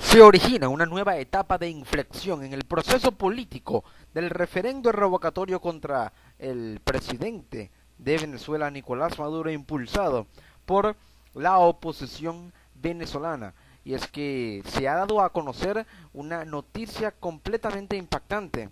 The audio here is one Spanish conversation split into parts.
Se origina una nueva etapa de inflexión en el proceso político del referendo revocatorio contra el presidente de Venezuela, Nicolás Maduro, impulsado por la oposición venezolana. Y es que se ha dado a conocer una noticia completamente impactante.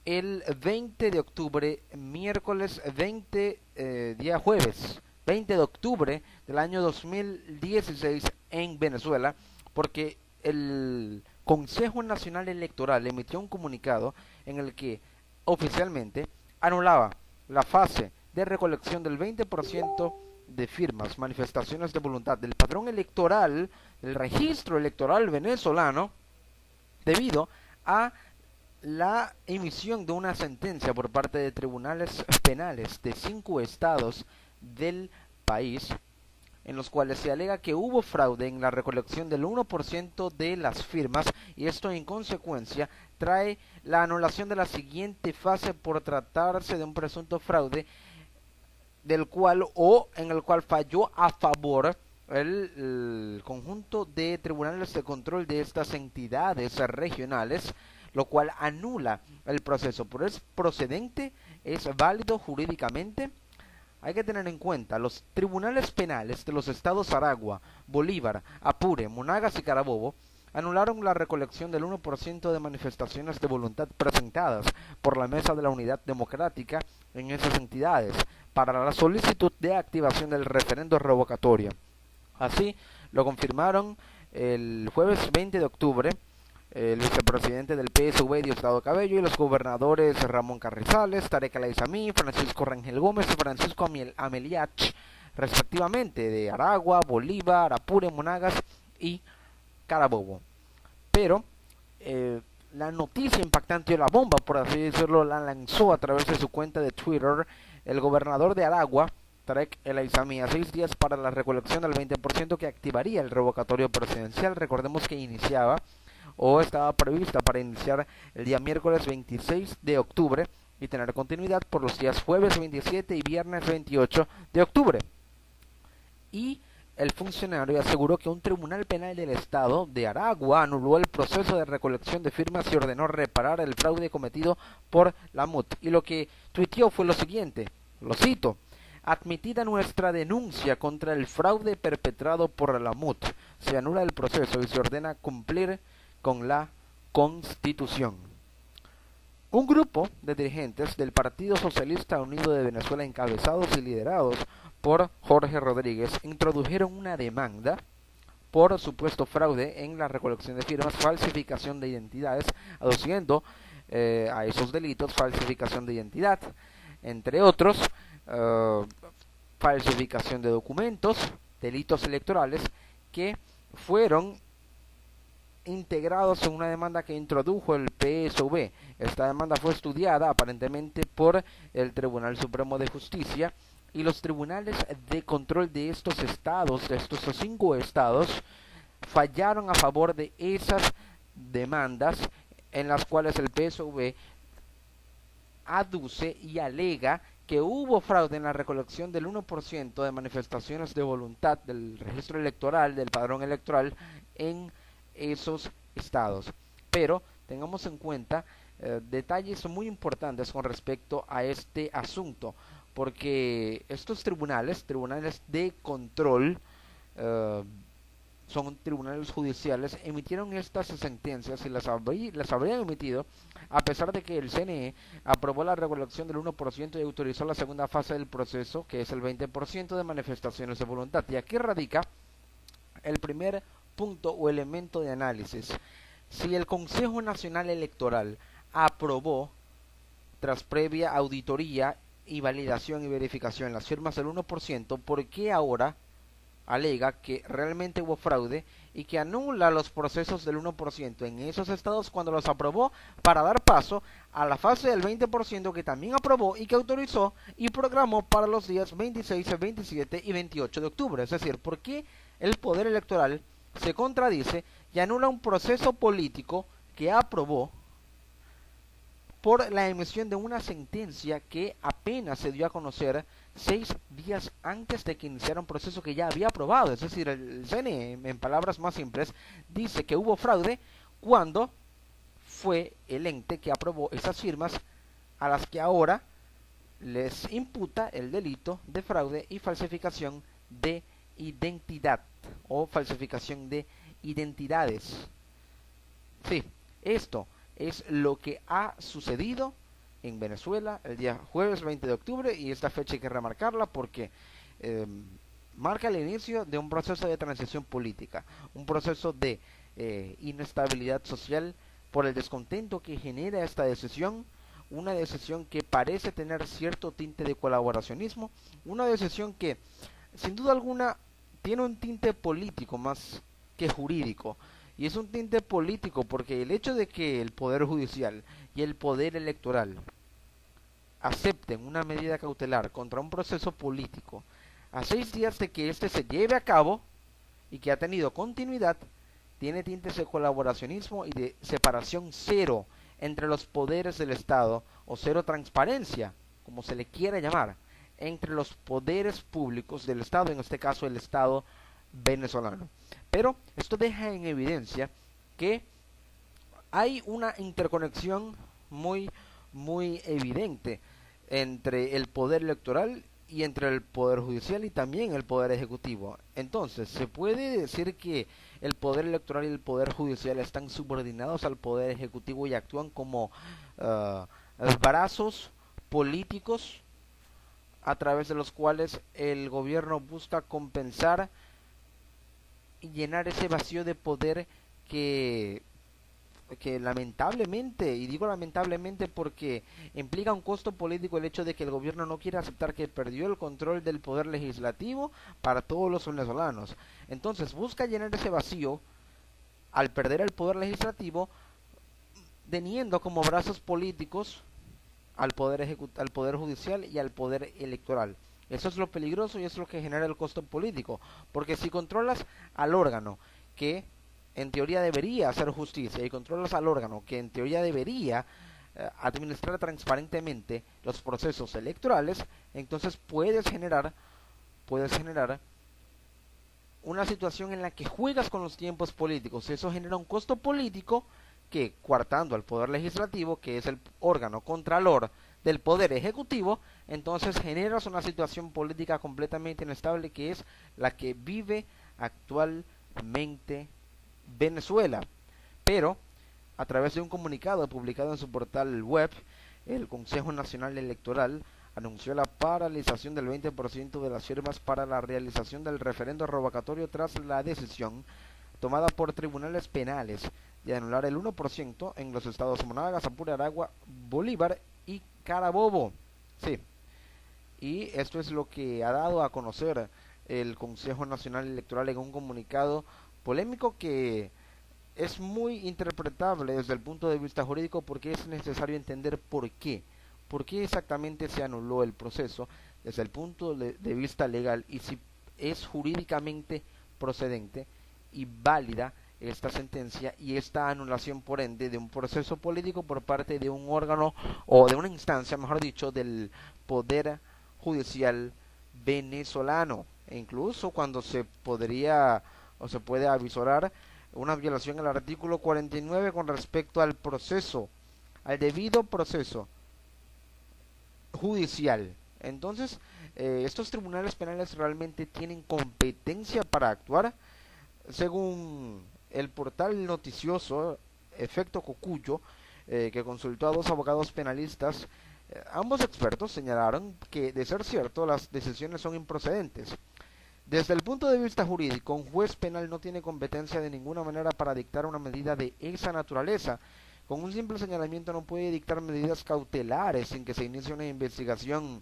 El 20 de octubre, miércoles 20, día jueves, 20 de octubre del año 2016 en Venezuela, porque el Consejo Nacional Electoral emitió un comunicado en el que oficialmente anulaba la fase de recolección del 20% de firmas, manifestaciones de voluntad del padrón electoral, del registro electoral venezolano, debido a la emisión de una sentencia por parte de tribunales penales de 5 estados del país, en los cuales se alega que hubo fraude en la recolección del 1% de las firmas, y esto en consecuencia trae la anulación de la siguiente fase por tratarse de un presunto fraude del cual o en el cual falló a favor el conjunto de tribunales de control de estas entidades regionales, lo cual anula el proceso. Pero es procedente, es válido jurídicamente. Hay que tener en cuenta, los tribunales penales de los estados Aragua, Bolívar, Apure, Monagas y Carabobo anularon la recolección del 1% de manifestaciones de voluntad presentadas por la Mesa de la Unidad Democrática en esas entidades para la solicitud de activación del referendo revocatorio. Así lo confirmaron el jueves 20 de octubre el vicepresidente del PSV, Diosdado Cabello, y los gobernadores Ramón Carrizales, Tarek El Aizami, Francisco Rangel Gómez y Francisco Ameliach, respectivamente, de Aragua, Bolívar, Apure, Monagas y Carabobo. Pero la noticia impactante o la bomba, por así decirlo, la lanzó a través de su cuenta de Twitter el gobernador de Aragua, Tarek El Aizami, a 6 días para la recolección del 20% que activaría el revocatorio presidencial. Recordemos que iniciaba o estaba prevista para iniciar el día miércoles 26 de octubre y tener continuidad por los días jueves 27 y viernes 28 de octubre. Y el funcionario aseguró que un tribunal penal del estado de Aragua anuló el proceso de recolección de firmas y ordenó reparar el fraude cometido por la MUT. Y lo que tuiteó fue lo siguiente, lo cito: admitida nuestra denuncia contra el fraude perpetrado por la MUT, se anula el proceso y se ordena cumplir con la Constitución. Un grupo de dirigentes del Partido Socialista Unido de Venezuela, encabezados y liderados por Jorge Rodríguez, introdujeron una demanda por supuesto fraude en la recolección de firmas, falsificación de identidades, aduciendo a esos delitos falsificación de identidad, entre otros, falsificación de documentos, delitos electorales que fueron integrados en una demanda que introdujo el PSV. Esta demanda fue estudiada aparentemente por el Tribunal Supremo de Justicia, y los tribunales de control de estos estados, de estos 5 estados, fallaron a favor de esas demandas en las cuales el PSV aduce y alega que hubo fraude en la recolección del 1% de manifestaciones de voluntad del registro electoral, del padrón electoral en esos estados. Pero tengamos en cuenta detalles muy importantes con respecto a este asunto, porque estos tribunales de control, son tribunales judiciales, emitieron estas sentencias y las habrían emitido a pesar de que el CNE aprobó la recolección del 1% y autorizó la segunda fase del proceso, que es el 20% de manifestaciones de voluntad. Y aquí radica el primer punto o elemento de análisis. Si el Consejo Nacional Electoral aprobó, tras previa auditoría y validación y verificación, las firmas del 1%, ¿por qué ahora alega que realmente hubo fraude y que anula los procesos del 1% en esos estados cuando los aprobó, para dar paso a la fase del 20% que también aprobó y que autorizó y programó para los días 26, 27 y 28 de octubre? Es decir, ¿por qué el Poder Electoral se contradice y anula un proceso político que aprobó por la emisión de una sentencia que apenas se dio a conocer 6 días antes de que iniciara un proceso que ya había aprobado. Es decir, el CNE, en palabras más simples, dice que hubo fraude cuando fue el ente que aprobó esas firmas a las que ahora les imputa el delito de fraude y falsificación de identidad o falsificación de identidades. Sí, esto es lo que ha sucedido en Venezuela el día jueves 20 de octubre, y esta fecha hay que remarcarla porque marca el inicio de un proceso de transición política, un proceso de inestabilidad social por el descontento que genera esta decisión, una decisión que parece tener cierto tinte de colaboracionismo, una decisión que sin duda alguna tiene un tinte político más que jurídico. Y es un tinte político porque el hecho de que el Poder Judicial y el Poder Electoral acepten una medida cautelar contra un proceso político a 6 días de que éste se lleve a cabo y que ha tenido continuidad, tiene tintes de colaboracionismo y de separación cero entre los poderes del Estado, o cero transparencia, como se le quiera llamar, entre los poderes públicos del Estado, en este caso el Estado venezolano. Pero esto deja en evidencia que hay una interconexión muy evidente entre el poder electoral y entre el poder judicial y también el poder ejecutivo. Entonces, se puede decir que el poder electoral y el poder judicial están subordinados al poder ejecutivo y actúan como brazos políticos a través de los cuales el gobierno busca compensar y llenar ese vacío de poder que lamentablemente, y digo lamentablemente porque implica un costo político el hecho de que el gobierno no quiere aceptar que perdió el control del poder legislativo para todos los venezolanos. Entonces busca llenar ese vacío al perder el poder legislativo, teniendo como brazos políticos al al poder judicial y al poder electoral. Eso es lo peligroso y es lo que genera el costo político, porque si controlas al órgano que en teoría debería hacer justicia y controlas al órgano que en teoría debería administrar transparentemente los procesos electorales, entonces puedes generar una situación en la que juegas con los tiempos políticos. Eso genera un costo político que, coartando al poder legislativo, que es el órgano contralor del poder ejecutivo, entonces generas una situación política completamente inestable, que es la que vive actualmente Venezuela. Pero a través de un comunicado publicado en su portal web, el Consejo Nacional Electoral anunció la paralización del 20% de las firmas para la realización del referendo revocatorio tras la decisión tomada por tribunales penales de anular el 1% en los estados Monagas, Apure, Aragua, Bolívar y Carabobo. Sí, y esto es lo que ha dado a conocer el Consejo Nacional Electoral en un comunicado polémico que es muy interpretable desde el punto de vista jurídico, porque es necesario entender por qué exactamente se anuló el proceso desde el punto de vista legal y si es jurídicamente procedente y válida esta sentencia y esta anulación por ende de un proceso político por parte de un órgano o de una instancia, mejor dicho, del poder judicial venezolano, e incluso cuando se podría o se puede avisorar una violación al artículo 49 con respecto al proceso, al debido proceso judicial. Entonces, estos tribunales penales realmente tienen competencia para actuar. Según el portal noticioso Efecto Cocuyo, que consultó a 2 abogados penalistas, ambos expertos señalaron que, de ser cierto, las decisiones son improcedentes. Desde el punto de vista jurídico, un juez penal no tiene competencia de ninguna manera para dictar una medida de esa naturaleza. Con un simple señalamiento no puede dictar medidas cautelares sin que se inicie una investigación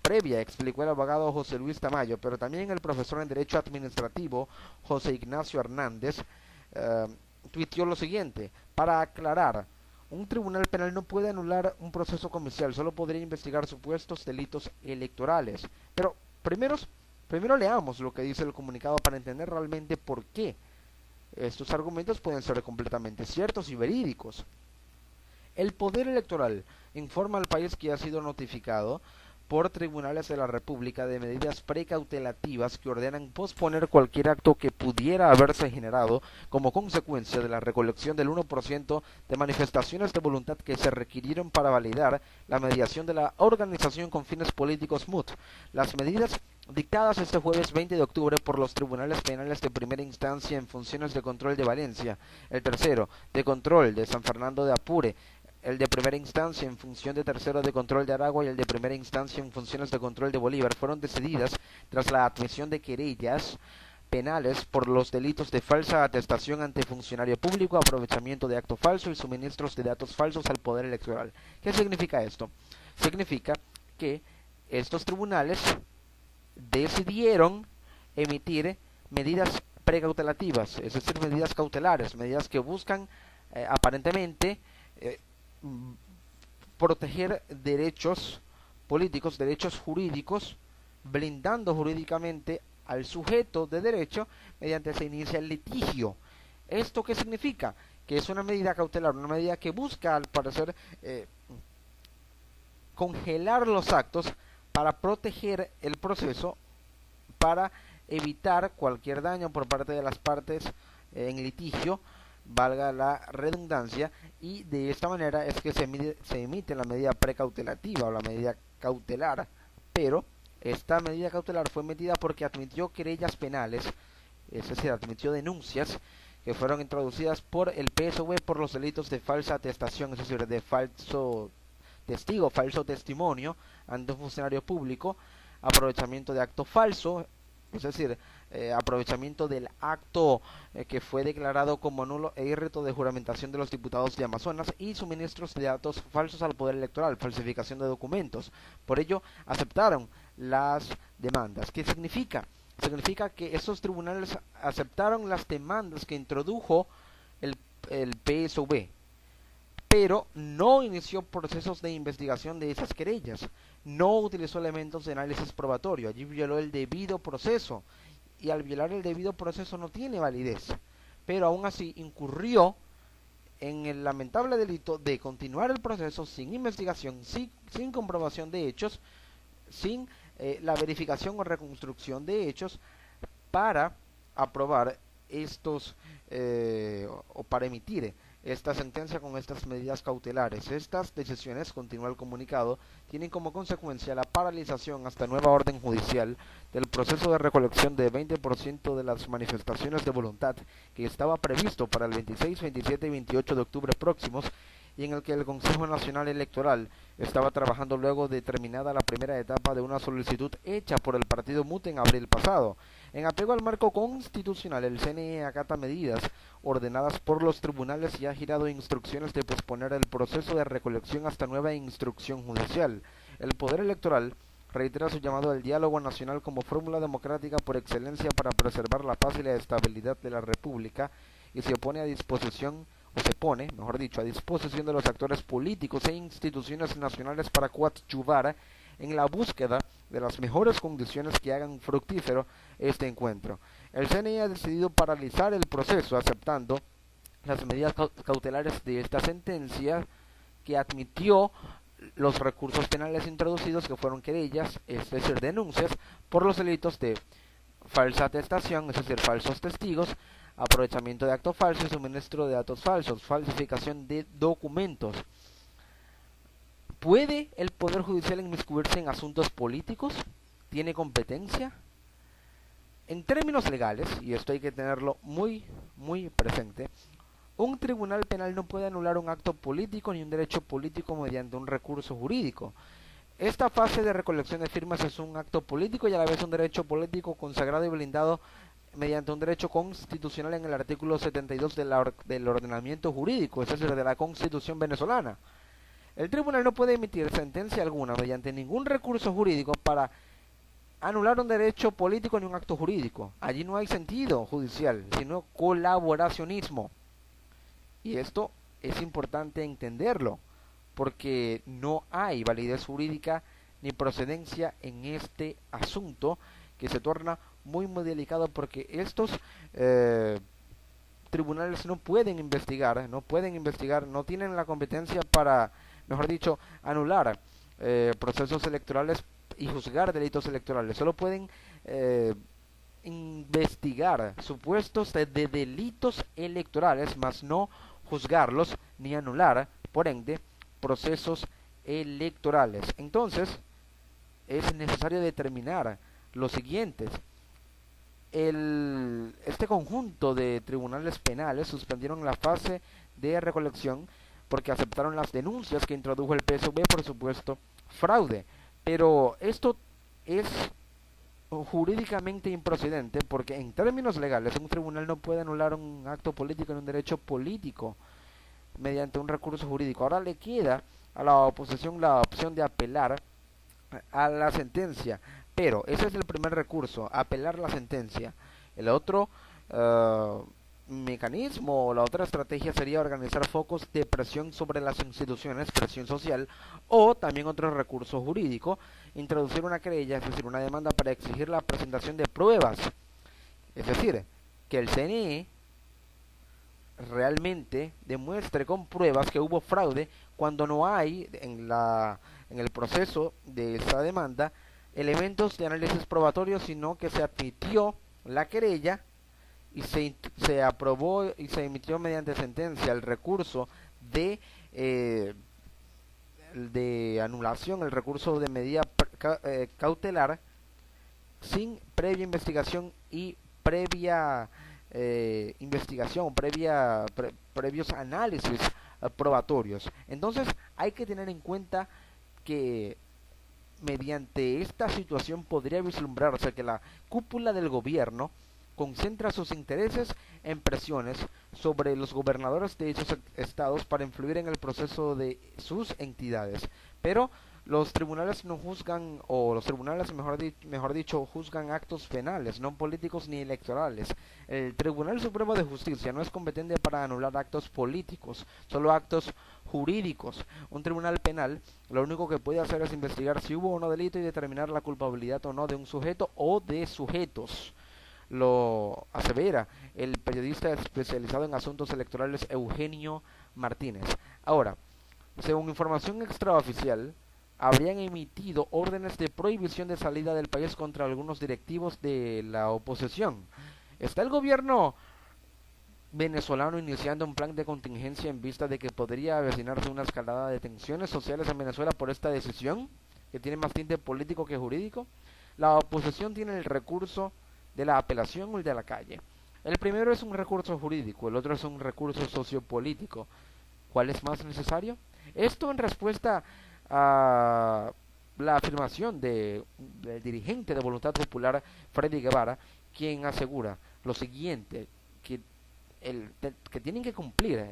previa, explicó el abogado José Luis Tamayo, pero también el profesor en Derecho Administrativo José Ignacio Hernández tuiteó lo siguiente: para aclarar, un tribunal penal no puede anular un proceso comercial, solo podría investigar supuestos delitos electorales. Pero primero leamos lo que dice el comunicado para entender realmente por qué estos argumentos pueden ser completamente ciertos y verídicos. El Poder Electoral informa al país que ha sido notificado por tribunales de la República de medidas precautelativas que ordenan posponer cualquier acto que pudiera haberse generado como consecuencia de la recolección del 1% de manifestaciones de voluntad que se requirieron para validar la mediación de la organización con fines políticos MUT. Las medidas dictadas este jueves 20 de octubre por los tribunales penales de primera instancia en funciones de control de Valencia, el tercero de control de San Fernando de Apure, el de primera instancia en función de tercero de control de Aragua y el de primera instancia en funciones de control de Bolívar fueron decididas tras la admisión de querellas penales por los delitos de falsa atestación ante funcionario público, aprovechamiento de acto falso y suministros de datos falsos al poder electoral. ¿Qué significa esto? Significa que estos tribunales decidieron emitir medidas precautelativas, es decir, medidas cautelares, medidas que buscan aparentemente proteger derechos políticos, derechos jurídicos, blindando jurídicamente al sujeto de derecho mediante se inicia el litigio. ¿Esto qué significa? Que es una medida cautelar, una medida que busca al parecer congelar los actos para proteger el proceso, para evitar cualquier daño por parte de las partes en litigio, valga la redundancia, y de esta manera es que se emite la medida precautelativa o la medida cautelar, pero esta medida cautelar fue emitida porque admitió querellas penales, es decir, admitió denuncias que fueron introducidas por el PSV por los delitos de falsa atestación, es decir, de falso testigo, falso testimonio ante un funcionario público, aprovechamiento de acto falso, es decir, aprovechamiento del acto que fue declarado como nulo e irreto de juramentación de los diputados de Amazonas y suministros de datos falsos al poder electoral, falsificación de documentos. Por ello, aceptaron las demandas. ¿Qué significa? Significa que esos tribunales aceptaron las demandas que introdujo el PSV, pero no inició procesos de investigación de esas querellas, no utilizó elementos de análisis probatorio, allí violó el debido proceso, y al violar el debido proceso no tiene validez, pero aún así incurrió en el lamentable delito de continuar el proceso sin investigación, sin comprobación de hechos, sin la verificación o reconstrucción de hechos para aprobar estos o para emitir esta sentencia con estas medidas cautelares. Estas decisiones, continúa el comunicado, tienen como consecuencia la paralización hasta nueva orden judicial del proceso de recolección de 20% de las manifestaciones de voluntad que estaba previsto para el 26, 27 y 28 de octubre próximos, y en el que el Consejo Nacional Electoral estaba trabajando luego de terminada la primera etapa de una solicitud hecha por el partido MUT en abril pasado. En apego al marco constitucional, el CNE acata medidas ordenadas por los tribunales y ha girado instrucciones de posponer el proceso de recolección hasta nueva instrucción judicial. El Poder Electoral reitera su llamado al diálogo nacional como fórmula democrática por excelencia para preservar la paz y la estabilidad de la República y se pone a disposición se pone, mejor dicho, a disposición de los actores políticos e instituciones nacionales para coadyuvar en la búsqueda de las mejores condiciones que hagan fructífero este encuentro. El CNI ha decidido paralizar el proceso aceptando las medidas cautelares de esta sentencia que admitió los recursos penales introducidos que fueron querellas, es decir, denuncias por los delitos de falsa atestación, es decir, falsos testigos, aprovechamiento de acto falso y suministro de datos falsos, falsificación de documentos. ¿Puede el Poder Judicial inmiscuirse en asuntos políticos? ¿Tiene competencia? En términos legales, y esto hay que tenerlo muy presente, un tribunal penal no puede anular un acto político ni un derecho político mediante un recurso jurídico. Esta fase de recolección de firmas es un acto político y a la vez un derecho político consagrado y blindado mediante un derecho constitucional en el artículo 72 del ordenamiento jurídico, es decir, de la Constitución venezolana. El tribunal no puede emitir sentencia alguna mediante ningún recurso jurídico para anular un derecho político ni un acto jurídico. Allí no hay sentido judicial, sino colaboracionismo. Y esto es importante entenderlo, porque no hay validez jurídica ni procedencia en este asunto que se torna muy delicado porque estos tribunales no pueden investigar, no tienen la competencia para, mejor dicho, anular procesos electorales y juzgar delitos electorales, solo pueden investigar supuestos de delitos electorales, mas no juzgarlos ni anular, por ende, procesos electorales. Entonces, es necesario determinar lo siguiente. Este conjunto de tribunales penales suspendieron la fase de recolección porque aceptaron las denuncias que introdujo el PSV por supuesto fraude. Pero esto es jurídicamente improcedente porque en términos legales un tribunal no puede anular un acto político en un derecho político mediante un recurso jurídico. Ahora le queda a la oposición la opción de apelar a la sentencia, pero ese es el primer recurso, apelar la sentencia. El otro mecanismo, la otra estrategia sería organizar focos de presión sobre las instituciones, presión social, o también otro recurso jurídico, introducir una querella, es decir, una demanda para exigir la presentación de pruebas, es decir, que el CNE realmente demuestre con pruebas que hubo fraude cuando no hay en el proceso de esa demanda elementos de análisis probatorio, sino que se admitió la querella y se aprobó y se emitió mediante sentencia el recurso de anulación, el recurso de medida cautelar sin previa investigación y previa previos análisis probatorios. Entonces hay que tener en cuenta que mediante esta situación podría vislumbrarse que la cúpula del gobierno concentra sus intereses en presiones sobre los gobernadores de esos estados para influir en el proceso de sus entidades. Pero los tribunales no juzgan, o los tribunales mejor dicho, juzgan actos penales, no políticos ni electorales. El Tribunal Supremo de Justicia no es competente para anular actos políticos, solo actos jurídicos. Un tribunal penal lo único que puede hacer es investigar si hubo o no delito y determinar la culpabilidad o no de un sujeto o de sujetos. Lo asevera el periodista especializado en asuntos electorales Eugenio Martínez. Ahora, según información extraoficial, habrían emitido órdenes de prohibición de salida del país contra algunos directivos de la oposición. ¿Está el gobierno venezolano iniciando un plan de contingencia en vista de que podría avecinarse una escalada de tensiones sociales en Venezuela por esta decisión, que tiene más tinte político que jurídico? La oposición tiene el recurso de la apelación o el de la calle. El primero es un recurso jurídico, el otro es un recurso sociopolítico. ¿Cuál es más necesario? Esto en respuesta a la afirmación del dirigente de Voluntad Popular, Freddy Guevara, quien asegura lo siguiente, que tienen que cumplir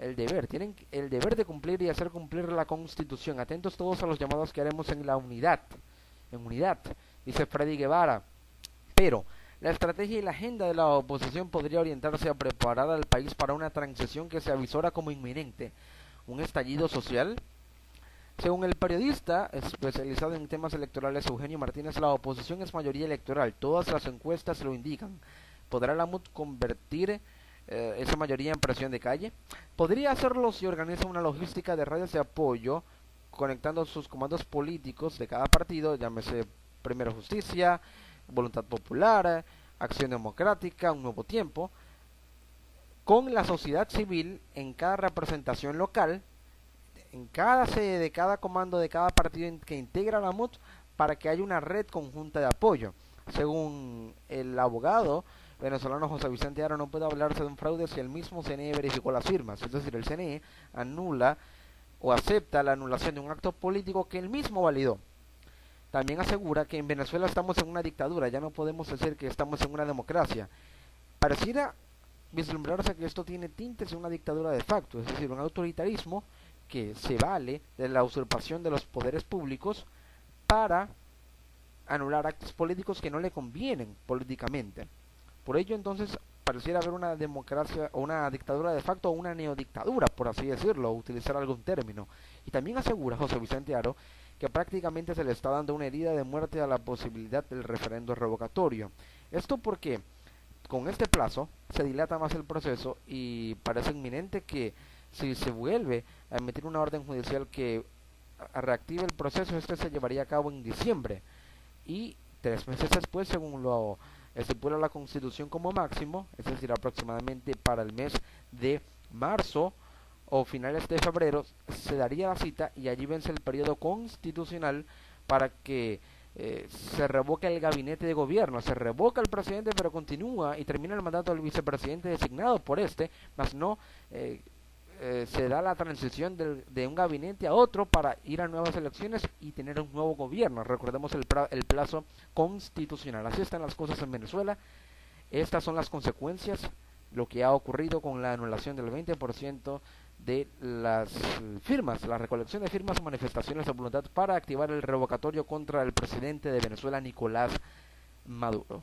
tienen el deber de cumplir y hacer cumplir la Constitución. Atentos todos a los llamados que haremos en unidad, dice Freddy Guevara. Pero la estrategia y la agenda de la oposición podría orientarse a preparar al país para una transición que se avisora como inminente, un estallido social. Según el periodista especializado en temas electorales Eugenio Martínez, la oposición es mayoría electoral, todas las encuestas lo indican. ¿Podrá la MUD convertir esa mayoría en presión de calle? Podría hacerlo si organiza una logística de redes de apoyo, conectando sus comandos políticos de cada partido, llámese Primero Justicia, Voluntad Popular, Acción Democrática, Un Nuevo Tiempo, con la sociedad civil en cada representación local, en cada sede de cada comando de cada partido que integra la MUD, para que haya una red conjunta de apoyo. Según el abogado venezolano José Vicente Aro, no puede hablarse de un fraude si el mismo CNE verificó las firmas, es decir, el CNE anula o acepta la anulación de un acto político que él mismo validó. También asegura que en Venezuela estamos en una dictadura, ya no podemos decir que estamos en una democracia. Pareciera vislumbrarse que esto tiene tintes de una dictadura de facto, es decir, un autoritarismo que se vale de la usurpación de los poderes públicos para anular actos políticos que no le convienen políticamente. Por ello, entonces, pareciera haber una democracia o una dictadura de facto o una neodictadura, por así decirlo, o utilizar algún término. Y también asegura José Vicente Aro que prácticamente se le está dando una herida de muerte a la posibilidad del referendo revocatorio. Esto porque con este plazo se dilata más el proceso y parece inminente que si se vuelve a emitir una orden judicial que reactive el proceso, este se llevaría a cabo en diciembre. y 3 meses después, según lo estipula la Constitución como máximo, es decir, aproximadamente para el mes de marzo o finales de febrero, se daría la cita y allí vence el periodo constitucional para que se revoque el gabinete de gobierno. Se revoca el presidente, pero continúa y termina el mandato del vicepresidente designado por este, más no se da la transición de un gabinete a otro para ir a nuevas elecciones y tener un nuevo gobierno. Recordemos el plazo constitucional. Así están las cosas en Venezuela. Estas son las consecuencias, lo que ha ocurrido con la anulación del 20% de las firmas, la recolección de firmas o manifestaciones de voluntad para activar el revocatorio contra el presidente de Venezuela, Nicolás Maduro.